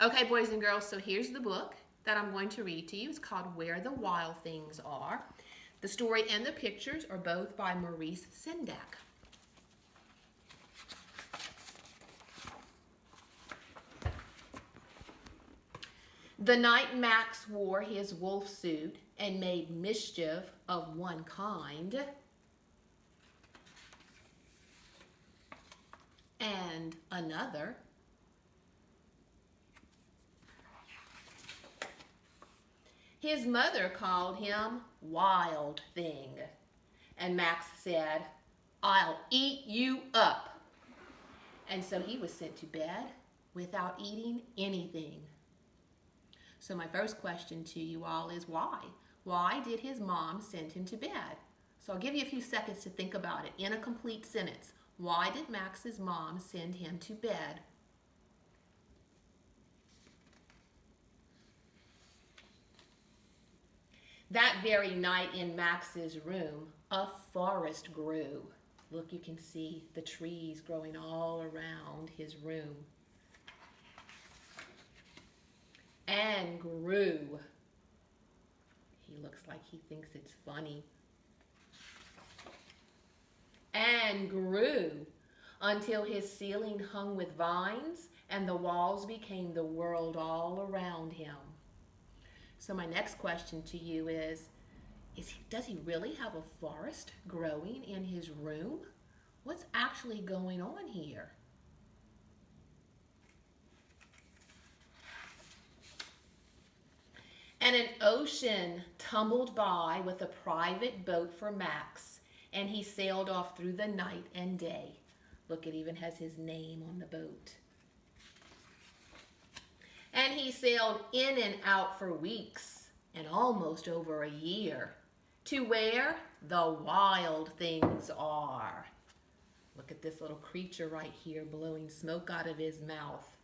Okay, boys and girls, so here's the book that I'm going to read to you. It's called Where the Wild Things Are. The story and the pictures are both by Maurice Sendak. The night Max wore his wolf suit and made mischief of one kind and another, his mother called him Wild Thing. And Max said, "I'll eat you up." And so he was sent to bed without eating anything. So my first question to you all is why? Why did his mom send him to bed? So I'll give you a few seconds to think about it in a complete sentence. Why did Max's mom send him to bed? That very night in Max's room, a forest grew. Look, you can see the trees growing all around his room. And grew. He looks like he thinks it's funny. And grew until his ceiling hung with vines and the walls became the world all around him. So my next question to you is does he really have a forest growing in his room? What's actually going on here? And an ocean tumbled by with a private boat for Max, and he sailed off through the night and day. Look, it even has his name on the boat. And he sailed in and out for weeks and almost over a year to where the wild things are. Look at this little creature right here blowing smoke out of his mouth.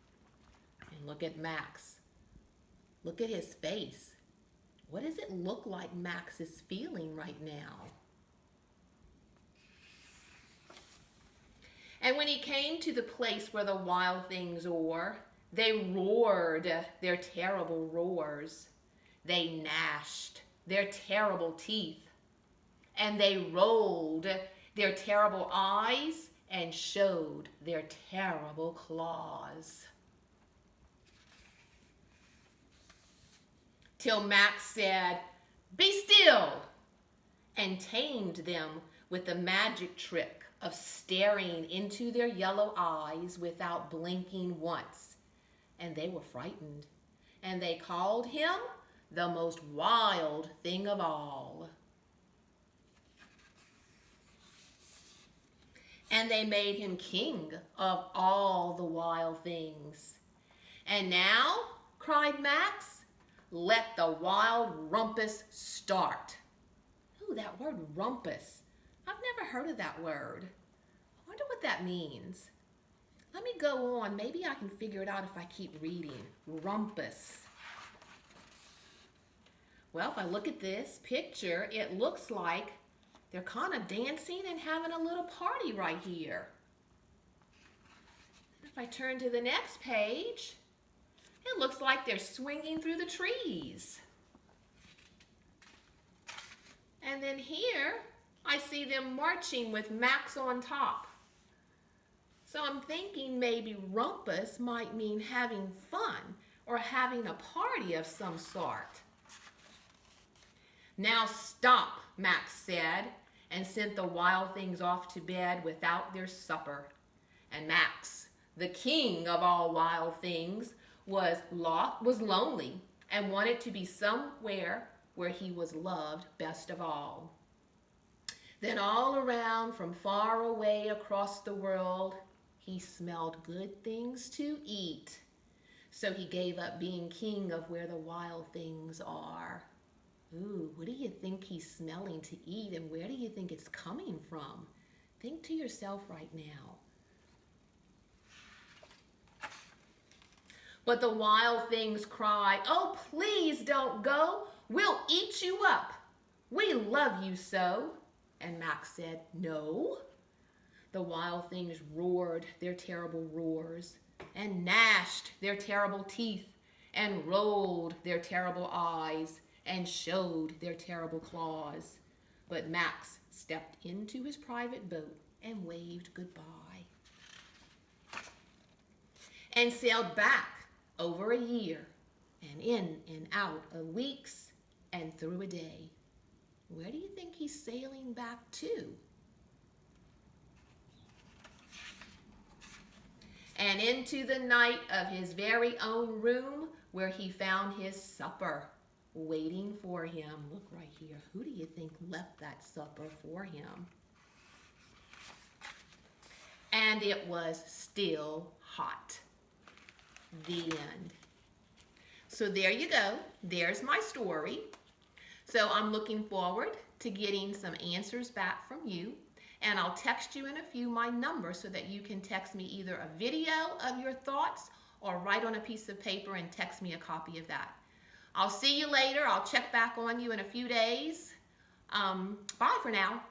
And look at Max. Look at his face. What does it look like Max is feeling right now? And when he came to the place where the wild things are, they roared their terrible roars. They gnashed their terrible teeth. And they rolled their terrible eyes and showed their terrible claws. Till Max said, "Be still," and tamed them with the magic trick of staring into their yellow eyes without blinking once. And they were frightened, and they called him the most wild thing of all. And they made him king of all the wild things. And now, cried Max, let the wild rumpus start. Ooh, that word rumpus. I've never heard of that word. I wonder what that means. Let me go on. Maybe I can figure it out if I keep reading. Rumpus. Well, if I look at this picture, it looks like they're kind of dancing and having a little party right here. If I turn to the next page, it looks like they're swinging through the trees. And then here, I see them marching with Max on top. So I'm thinking maybe rumpus might mean having fun or having a party of some sort. Now stop, Max said, and sent the wild things off to bed without their supper. And Max, the king of all wild things, was lonely and wanted to be somewhere where he was loved best of all. Then all around, from far away across the world, he smelled good things to eat. So he gave up being king of where the wild things are. Ooh, what do you think he's smelling to eat, and where do you think it's coming from? Think to yourself right now. But the wild things cried, "Oh, please don't go. We'll eat you up. We love you so." And Max said, "No." The wild things roared their terrible roars. and gnashed their terrible teeth, and rolled their terrible eyes, and showed their terrible claws. But Max stepped into his private boat and waved goodbye, and sailed back over a year, and in and out of weeks, and through a day. Where do you think he's sailing back to? And into the night of his very own room, where he found his supper waiting for him. Look right here. Who do you think left that supper for him? And it was still hot. The end. So there you go. There's my story. So I'm looking forward to getting some answers back from you. And I'll text you in a few my number so that you can text me either a video of your thoughts or write on a piece of paper and text me a copy of that. I'll see you later. I'll check back on you in a few days. Bye for now.